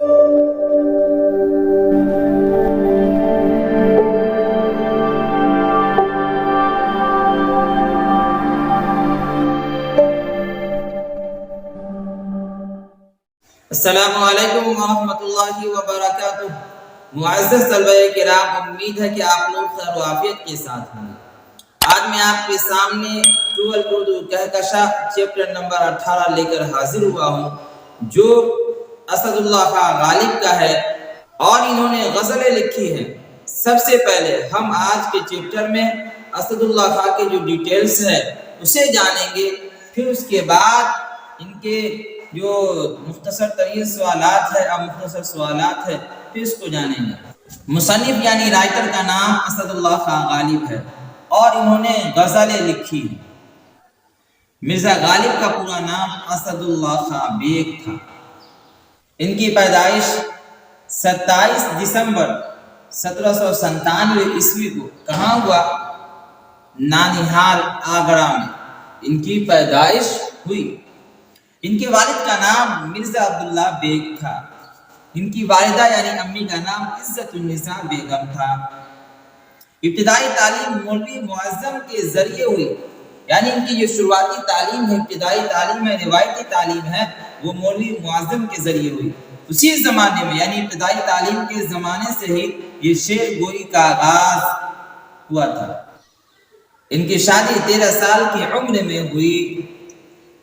السلام علیکم ورحمۃ اللہ وبرکاتہ۔ معزز طلبہ کرام، امید ہے کہ آپ لوگ خیر و عافیت کے ساتھ ہوں گے۔ آج میں آپ کے سامنے 12 اردو کہکشاں چیپٹر نمبر 18 لے کر حاضر ہوا ہوں، جو اسد اللہ خان غالب کا ہے اور انہوں نے غزلیں لکھی ہیں۔ سب سے پہلے ہم آج کے چیپٹر میں اسد اللہ خان کے جو ڈیٹیلز ہے اسے جانیں گے، پھر اس کے بعد ان کے جو مختصر ترین سوالات ہے اور مختصر سوالات ہے پھر اس کو جانیں گے۔ مصنف یعنی رائٹر کا نام اسد اللہ خان غالب ہے اور انہوں نے غزلیں لکھی۔ مرزا غالب کا پورا نام اسد اللہ خان بیگ تھا۔ ان کی پیدائش 27 دسمبر 1797 عیسوی کو کہاں ہوا؟ نانیہال آگرہ میں ان کی پیدائش ہوئی۔ ان کے والد کا نام مرزا عبداللہ بیگ تھا۔ ان کی والدہ یعنی امی کا نام عزت النساء بیگم تھا۔ ابتدائی تعلیم مولوی معظم کے ذریعے ہوئی، یعنی ان کی جو شروعاتی تعلیم ہے، ابتدائی تعلیم ہے، روایتی تعلیم ہے، وہ مولوی معظم کے ذریعے ہوئی۔ اسی زمانے میں یعنی ابتدائی تعلیم کے زمانے سے ہی یہ شعر گوئی کا آغاز ہوا تھا۔ ان کی شادی 13 سال کی عمر میں ہوئی۔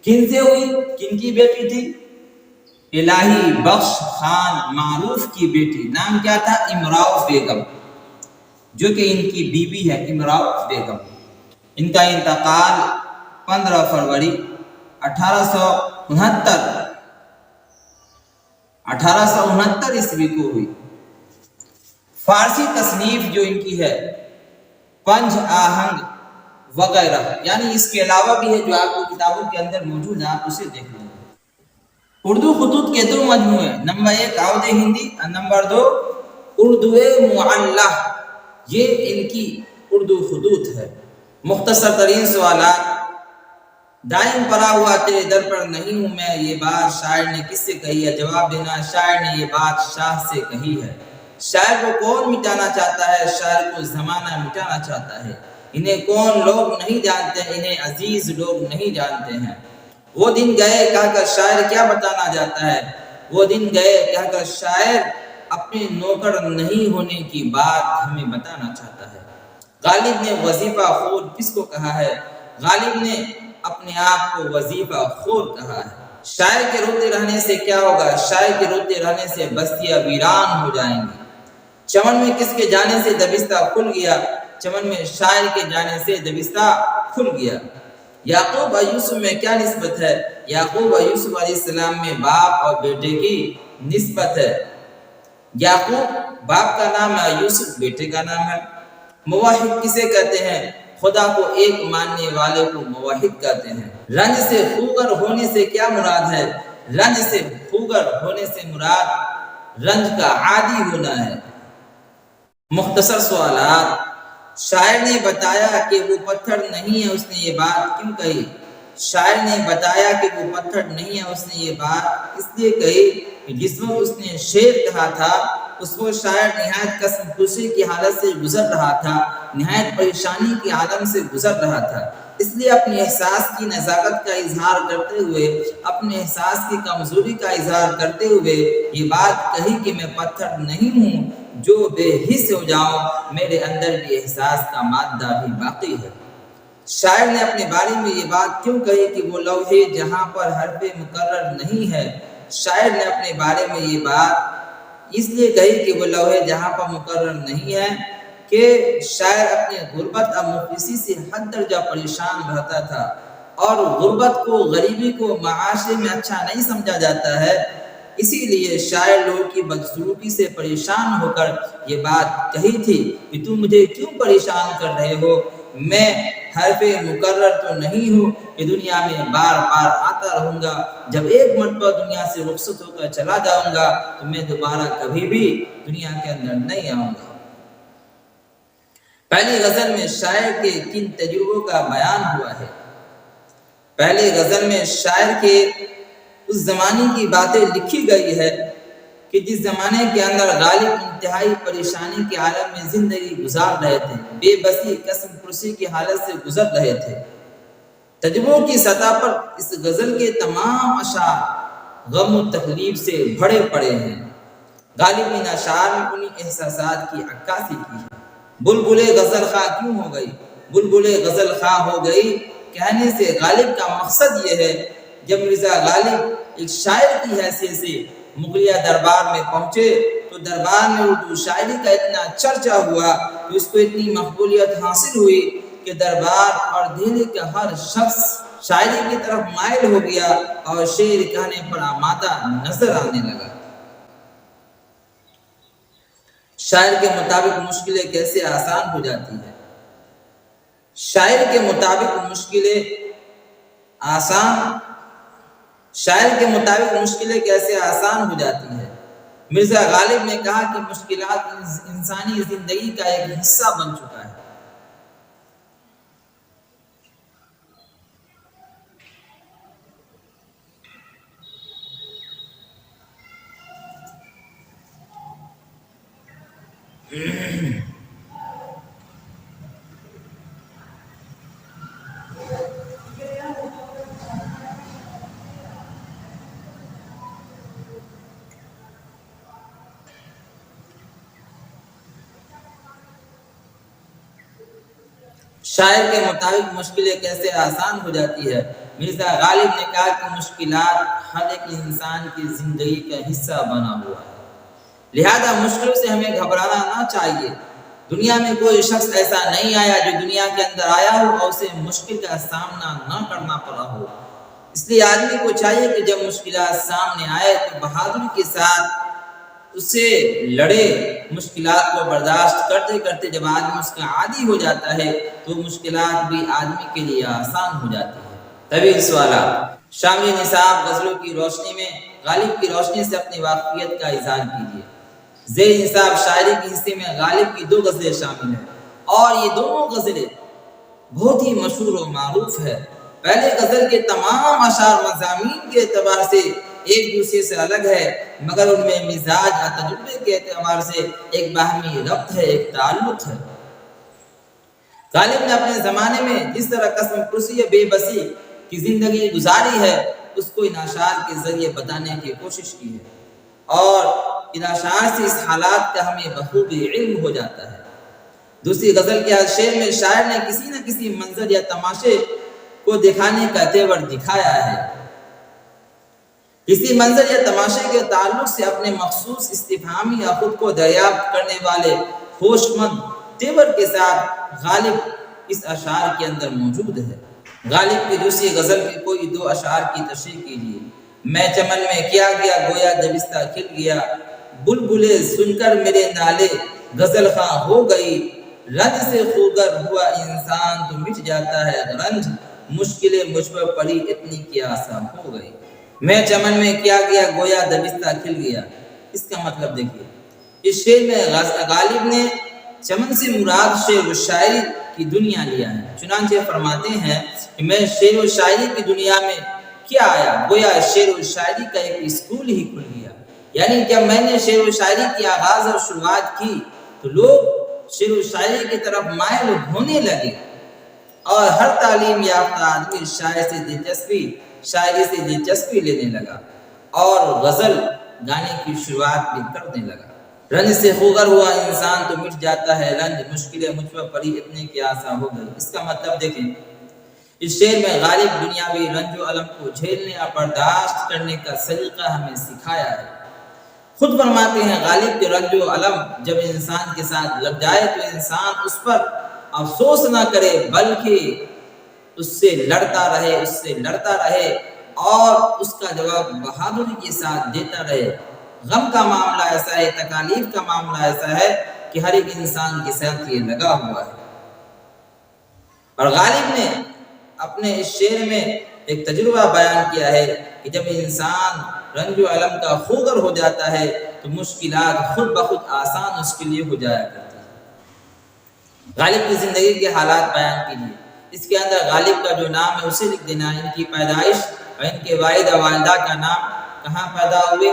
کن سے ہوئی؟ کن کی بیٹی تھی؟ الہی بخش خان معروف کی بیٹی، نام کیا تھا؟ امراؤ بیگم، جو کہ ان کی بیوی ہے امراؤ بیگم۔ ان کا انتقال 15 فروری 1869 عیسوی کو ہوئی۔ فارسی تصنیف جو ان کی ہے پنج آہنگ وغیرہ، یعنی اس کے علاوہ بھی ہے جو آپ کو کتابوں کے اندر موجود ہے، آپ اسے دیکھ لیں۔ اردو خطوط کے 2 مجموعے، نمبر 1 عود ہندی اور نمبر 2 اردو معلّہ، یہ ان کی اردو خطوط ہے۔ مختصر ترین سوالات۔ دائم پڑا ہوا تیرے در پر نہیں ہوں میں، یہ بات شاعر نے کس سے کہی ہے؟ جواب دینا، شاعر نے یہ بات شاہ سے کہی ہے۔ شاعر کو کون مٹانا چاہتا ہے؟ شاعر کو زمانہ مٹانا چاہتا ہے۔ انہیں کون لوگ نہیں جانتے؟ انہیں عزیز لوگ نہیں جانتے ہیں۔ وہ دن گئے کہہ کر شاعر کیا بتانا جاتا ہے؟ وہ دن گئے کہہ کر شاعر اپنے نوکر نہیں ہونے کی بات ہمیں بتانا چاہتا ہے۔ غالب نے وظیفہ خور کس کو کہا ہے؟ غالب نے اپنے آپ کو وظیفہ خور کہا ہے۔ شاعر کے روتے رہنے سے کیا ہوگا؟ شاعر کے روتے رہنے سے بستیاں ویران ہو جائیں گی۔ چمن میں کس کے جانے سے دبستہ کھل گیا؟ چمن میں شاعر کے جانے سے دبستہ کھل گیا۔ یعقوب اور یوسف میں کیا نسبت ہے؟ یعقوب اور یوسف علیہ السلام میں باپ اور بیٹے کی نسبت ہے۔ یعقوب باپ کا نام ہے اور یوسف بیٹے کا نام ہے۔ موحد کسے کہتے ہیں؟ خدا کو ایک ماننے والے کو موحد کہتے ہیں۔ رنج سے خوگر ہونے سے کیا مراد ہے؟ رنج سے خوگر ہونے سے مراد رنج کا عادی ہونا ہے۔ مختصر سوالات۔ شاعر نے بتایا کہ وہ پتھر نہیں ہے، اس نے یہ بات کیوں کہی؟ شاعر نے بتایا کہ وہ پتھر نہیں ہے، اس نے یہ بات اس لیے کہی کہ جس وقت اس نے شعر کہا تھا اس وقت شاعر نہایت قسم خوشی کی حالت سے گزر رہا تھا، نہایت پریشانی کی عالم سے گزر رہا تھا، اس لیے اپنے احساس کی نزاکت کا اظہار کرتے ہوئے، اپنے احساس کی کمزوری کا اظہار کرتے ہوئے یہ بات کہی کہ میں پتھر نہیں ہوں جو بے حس ہو جاؤں، میرے اندر بھی احساس کا مادہ بھی باقی ہے۔ شاعر نے اپنے بارے میں یہ بات کیوں کہی کہ وہ لوحے جہاں پر حرف مقرر نہیں ہے؟ شاعر نے اپنے بارے میں یہ بات اس لیے کہی کہ وہ لوحے جہاں پر مقرر نہیں ہے کہ شاعر اپنے غربت اور مفلسی سے حد درجہ پریشان رہتا تھا، اور غربت کو، غریبی کو معاشرے میں اچھا نہیں سمجھا جاتا ہے، اسی لیے شاعر لوگوں کی بدسلوکی سے پریشان ہو کر یہ بات کہی تھی کہ تم مجھے کیوں پریشان کر رہے ہو؟ میں حرف مقرر تو نہیں ہوں کہ دنیا میں بار بار آتا رہوں گا، جب ایک مرتبہ دنیا سے رخصت ہو کر چلا جاؤں گا تو میں دوبارہ کبھی بھی دنیا کے اندر نہیں آؤں گا۔ پہلی غزل میں شاعر کے کن تجربوں کا بیان ہوا ہے؟ پہلی غزل میں شاعر کے اس زمانے کی باتیں لکھی گئی ہے کہ جس زمانے کے اندر غالب انتہائی پریشانی کے عالم میں زندگی گزار رہے تھے، بے بسی قسم پرسی کی حالت سے گزر رہے تھے، تجربوں کی سطح پر اس غزل کے تمام اشعار غم و تکلیف سے بھرے پڑے ہیں۔ غالب نے اشعار میں انہی احساسات کی عکاسی کی ہے۔ بلبلے غزل خواں کیوں ہو گئی، بلبلے غزل خواں ہو گئی کہنے سے غالب کا مقصد یہ ہے، جب مرزا غالب ایک شاعر کی حیثیت سے مغلیہ دربار میں پہنچے تو دربار میں اردو شاعری کا اتنا چرچا ہوا کہ اس کو اتنی مقبولیت حاصل ہوئی کہ دربار اور دہلی کا ہر شخص شاعری کی طرف مائل ہو گیا اور شعر کہنے پر آمادہ نظر آنے لگا۔ شاعر کے مطابق مشکلیں کیسے آسان ہو جاتی ہے؟ شاعر کے مطابق مشکلیں کیسے آسان ہو جاتی ہے؟ مرزا غالب نے کہا کہ مشکلات انسانی زندگی کا ایک حصہ بن چکا ہے۔ شاعر کے مطابق مشکلیں کیسے آسان ہو جاتی ہے؟ مرزا غالب نے کہا کہ مشکلات ہر ایک انسان کی زندگی کا حصہ بنا ہوا ہے، لہذا مشکلوں سے ہمیں گھبرانا نہ چاہیے۔ دنیا میں کوئی شخص ایسا نہیں آیا جو دنیا کے اندر آیا ہو اور اسے مشکل کا سامنا نہ کرنا پڑا ہو۔ اس لیے آدمی کو چاہیے کہ جب مشکلات سامنے آئے تو بہادری کے ساتھ اسے لڑے۔ مشکلات کو برداشت کرتے کرتے جب آدمی اس کا عادی ہو جاتا ہے تو مشکلات بھی آدمی کے لیے آسان ہو جاتی ہے۔ طویل سوالات۔ شامل نصاب غزلوں کی روشنی میں غالب کی روشنی سے اپنی واقفیت کا اظہار کیجیے۔ زیر نصاب شاعری کے حصے میں غالب کی 2 غزلیں شامل ہیں اور یہ دونوں غزلیں بہت ہی مشہور و معروف ہے۔ پہلے غزل کے تمام اشعار مضامین کے اعتبار سے ایک دوسرے سے الگ ہے، مگر ان میں مزاج اور تجربے کے اعتبار سے ایک باہمی ربط ہے، ایک تعلق ہے۔ غالب نے اپنے زمانے میں جس طرح قسم پرسی بے بسی کی زندگی گزاری ہے اس کو ان اشعار کے ذریعے بتانے کی کوشش کی ہے، اور ان اشعار سے اس حالات کا ہمیں بخوبی علم ہو جاتا ہے۔ دوسری غزل کے ہر شعر میں شاعر نے کسی نہ کسی منظر یا تماشے کو دکھانے کا تیور دکھایا ہے۔ کسی منظر یا تماشے کے تعلق سے اپنے مخصوص استفہامی یا خود کو دریافت کرنے والے ہوش مند تیور کے ساتھ غالب اس اشعار کے اندر موجود ہے۔ غالب کی دوسری غزل کے کوئی 2 اشعار کی تشریح کیجیے۔ میں چمن میں کیا گیا گویا دبستہ کھل گیا، بلبلے سن کر میرے نالے غزل خواں ہو گئی، رنج سے خوگر ہوا انسان تو مٹ جاتا ہے رنج، مشکلیں مجھ پر پڑی اتنی کیا آسان ہو گئی۔ میں چمن میں کیا گیا گویا دبستہ کھل گیا، اس کا مطلب دیکھیے، اس شعر میں غالب نے چمن سے مراد شعر و شاعری کی دنیا لیا ہے۔ چنانچہ فرماتے ہیں کہ میں شعر و شاعری کی دنیا میں کیا آیا، گویا شعر و شاعری کا ایک اسکول ہی کھل گیا۔ یعنی جب میں نے شعر و شاعری کی آغاز اور شروعات کی تو لوگ شعر و شاعری کی طرف مائل ہونے لگے اور ہر تعلیم یافتہ آدمی شاعری سے دلچسپی لینے لگا اور غزل گانے کی شروعات بھی کرنے لگا۔ رنج سے خوگر ہوا انسان تو مٹ جاتا ہے رنج، مشکلیں مجھ پر پڑی اتنے کی آسان ہو گئی۔ اس کا مطلب دیکھیں، اس شعر میں غالب دنیاوی رنج و الم کو جھیلنے اور برداشت کرنے کا سلیقہ ہمیں سکھایا ہے۔ خود فرماتے ہیں غالب کہ رنج و الم جب انسان کے ساتھ لگ جائے تو انسان اس پر افسوس نہ کرے بلکہ اس سے لڑتا رہے اور اس کا جواب بہادری کے ساتھ دیتا رہے۔ غم کا معاملہ ایسا ہے، تکالیف کا معاملہ ایسا ہے کہ ہر ایک انسان کے ساتھ یہ لگا ہوا ہے۔ اور غالب نے اپنے اس شعر میں ایک تجربہ بیان کیا ہے کہ جب انسان رنج و الم کا خوگر ہو جاتا ہے تو مشکلات خود بخود آسان اس کے لیے ہو جایا کرتی ہے۔ غالب کی زندگی کے حالات بیان کیجیے۔ اس کے اندر غالب کا جو نام ہے اسے لکھ دینا، ان کی پیدائش اور ان کے والد و والدہ کا نام، کہاں پیدا ہوئے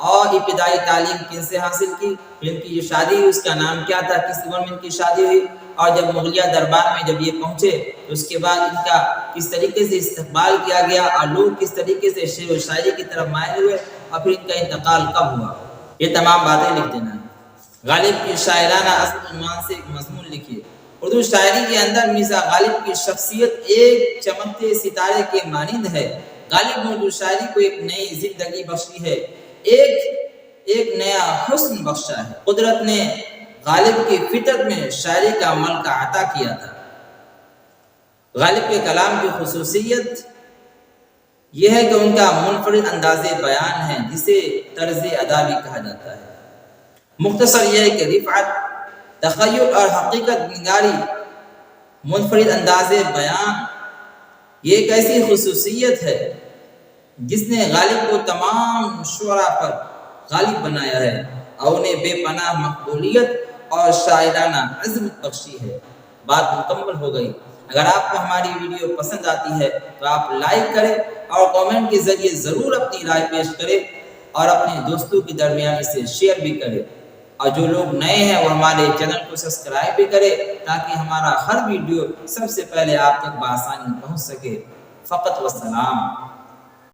اور ابتدائی تعلیم کن سے حاصل کی، پھر ان کی جو شادی ہوئی اس کا نام کیا تھا، کس عمر میں ان کی شادی ہوئی، اور جب مغلیہ دربار میں جب یہ پہنچے تو اس کے بعد ان کا کس طریقے سے استقبال کیا گیا اور لوگ کس طریقے سے شعر و شاعری کی طرف مائل ہوئے، اور پھر ان کا انتقال کب ہوا، یہ تمام باتیں لکھ دینا ہے۔ غالب کی شاعرانہ اصل عنوان سے ایک مضمون لکھیے۔ اردو شاعری کے اندر مرزا غالب کی شخصیت ایک چمکتے ستارے کے مانند ہے۔ غالب نے اردو شاعری کو ایک نئی زندگی بخشی ہے، ایک نیا حسن بخشا ہے۔ قدرت نے غالب کی فطرت میں شاعری کا ملکہ عطا کیا تھا۔ غالب کے کلام کی خصوصیت یہ ہے کہ ان کا منفرد انداز بیان ہے جسے طرز ادا بھی کہا جاتا ہے۔ مختصر یہ ہے کہ رفعت، تخیل اور حقیقت نگاری، منفرد انداز بیان، یہ ایک ایسی خصوصیت ہے جس نے غالب کو تمام شعراء پر غالب بنایا ہے اور انہیں بے پناہ مقبولیت اور شاعرانہ عظمت بخشی ہے۔ بات مکمل ہو گئی۔ اگر آپ کو ہماری ویڈیو پسند آتی ہے تو آپ لائک کریں اور کامنٹ کے ذریعے ضرور اپنی رائے پیش کریں اور اپنے دوستوں کے درمیان اسے شیئر بھی کریں، اور جو لوگ نئے ہیں وہ ہمارے چینل کو سبسکرائب بھی کریں تاکہ ہمارا ہر ویڈیو سب سے پہلے آپ تک بآسانی پہنچ سکے۔ فقط و سلام۔